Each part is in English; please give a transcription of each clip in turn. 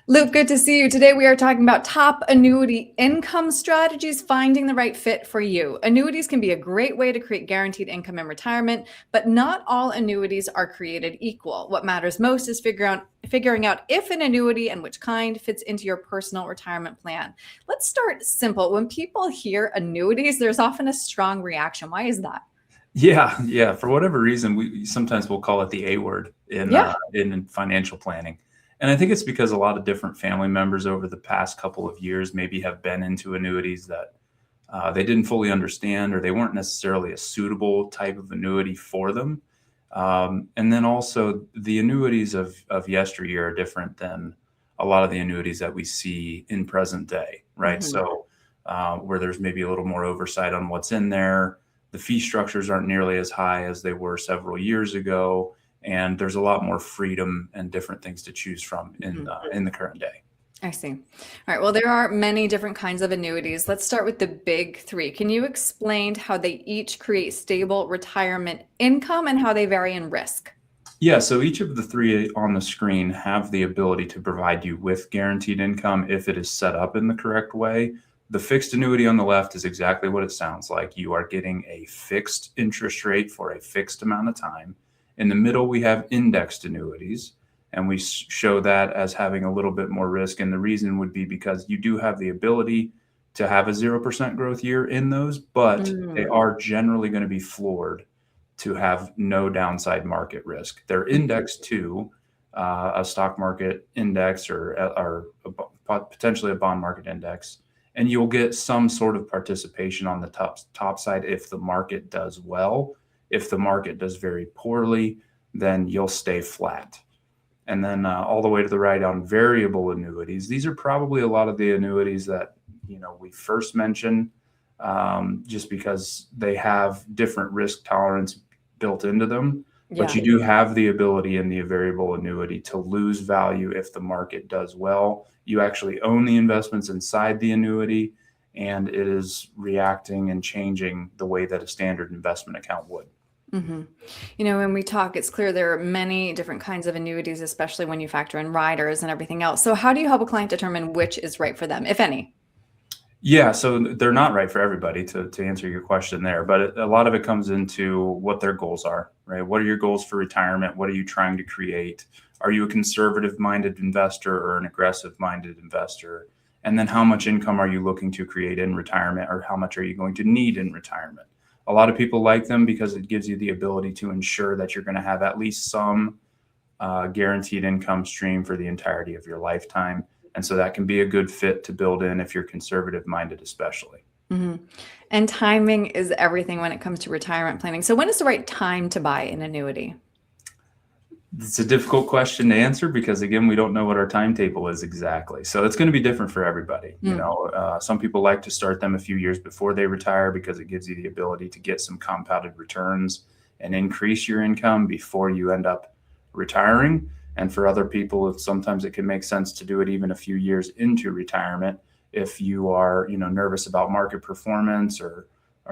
Luke, good to see you. Today we are talking about top annuity income strategies, finding the right fit for you. Annuities can be a great way to create guaranteed income in retirement, but not all annuities are created equal. What matters most is figuring out if an annuity and which kind fits into your personal retirement plan. Let's start simple. When people hear annuities, there's often a strong reaction. Why is that? Yeah. For whatever reason, we sometimes we'll call it the A word Yeah. in financial planning, and I think it's because a lot of different family members over the past couple of years maybe have been into annuities that they didn't fully understand, or they weren't necessarily a suitable type of annuity for them. And then also the annuities of yesteryear are different than a lot of the annuities that we see in present day, right? Mhm. So where there's maybe a little more oversight on what's in there, the fee structures aren't nearly as high as they were several years ago, and there's a lot more freedom and different things to choose from in the current day. I see. All right. Well, there are many different kinds of annuities. Let's start with the big three. Can you explain how they each create stable retirement income and how they vary in risk? Yeah, so each of the three on the screen have the ability to provide you with guaranteed income if it is set up in the correct way. The fixed annuity on the left is exactly what it sounds like. You are getting a fixed interest rate for a fixed amount of time. In the middle, we have indexed annuities, and we show that as having a little bit more risk. And the reason would be because you do have the ability to have a 0% growth year in those, but they Mm. are generally going to be floored to have no downside market risk. They're indexed to a stock market index or potentially a bond market index, and you'll get some sort of participation on the top side if the market does well. If the market does very poorly, then you'll stay flat. And then all the way to the right on variable annuities, these are probably a lot of the annuities that we first mentioned, just because they have different risk tolerance built into them. But Yeah. you do have the ability in the variable annuity to lose value if the market does well. You actually own the investments inside the annuity, and it is reacting and changing the way that a standard investment account would. Hmm. When we talk, it's clear there are many different kinds of annuities, especially when you factor in riders and everything else. So, how do you help a client determine which is right for them, if any? Yeah, so they're not right for everybody, to answer your question there, but a lot of it comes into what their goals are, right? What are your goals for retirement? What are you trying to create? Are you a conservative minded investor or an aggressive minded investor? And then how much income are you looking to create in retirement, or how much are you going to need in retirement? A lot of people like them because it gives you the ability to ensure that you're going to have at least some guaranteed income stream for the entirety of your lifetime. And so that can be a good fit to build in if you're conservative minded, especially. Hmm. And timing is everything when it comes to retirement planning. So, when is the right time to buy an annuity? It's a difficult question to answer because, again, we don't know what our timetable is exactly. So it's going to be different for everybody. Mm. Some people like to start them a few years before they retire because it gives you the ability to get some compounded returns and increase your income before you end up retiring. And for other people, sometimes it can make sense to do it even a few years into retirement if you are, nervous about market performance or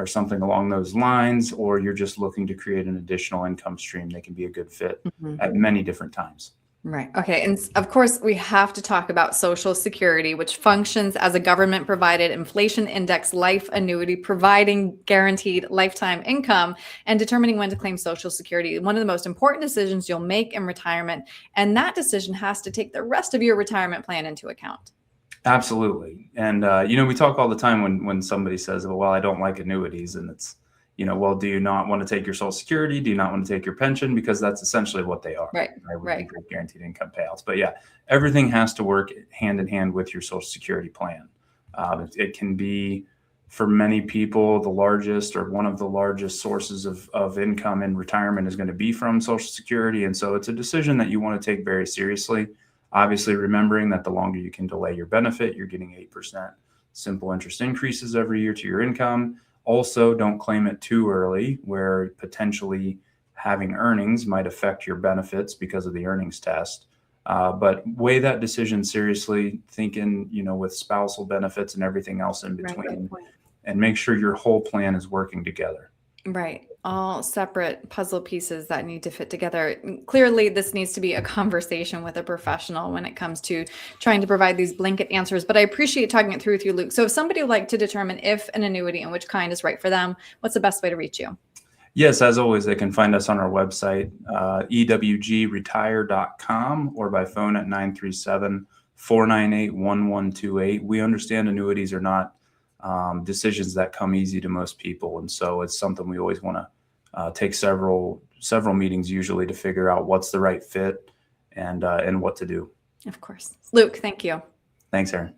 something along those lines, or you're just looking to create an additional income stream. They can be a good fit Mhm. at many different times. Right. Okay. And of course, we have to talk about Social Security, which functions as a government provided inflation index life annuity, providing guaranteed lifetime income and determining when to claim Social Security. One of the most important decisions you'll make in retirement. And that decision has to take the rest of your retirement plan into account. Absolutely. And, we talk all the time when somebody says, well, I don't like annuities. And it's, well, do you not want to take your Social Security? Do you not want to take your pension? Because that's essentially what they are, Right. right? Would be Right. guaranteed income payouts. But yeah, everything has to work hand in hand with your Social Security plan. It can be, for many people, the largest or one of the largest sources of income in retirement is going to be from Social Security. And so it's a decision that you want to take very seriously. Obviously, remembering that the longer you can delay your benefit, you're getting 8% simple interest increases every year to your income. Also, don't claim it too early, where potentially having earnings might affect your benefits because of the earnings test. But weigh that decision seriously, thinking, with spousal benefits and everything else in Right. Good between, point. and make sure your whole plan is working together. Right. All separate puzzle pieces that need to fit together. Clearly, this needs to be a conversation with a professional when it comes to trying to provide these blanket answers. But I appreciate talking it through with you, Luke. So if somebody would like to determine if an annuity and which kind is right for them, what's the best way to reach you? Yes, as always, they can find us on our website, ewgretire.com, or by phone at 937-498-1128. We understand annuities are not decisions that come easy to most people. And so it's something we always want to take several meetings usually to figure out what's the right fit and what to do. Of course. Luke, thank you. Thanks, Erin.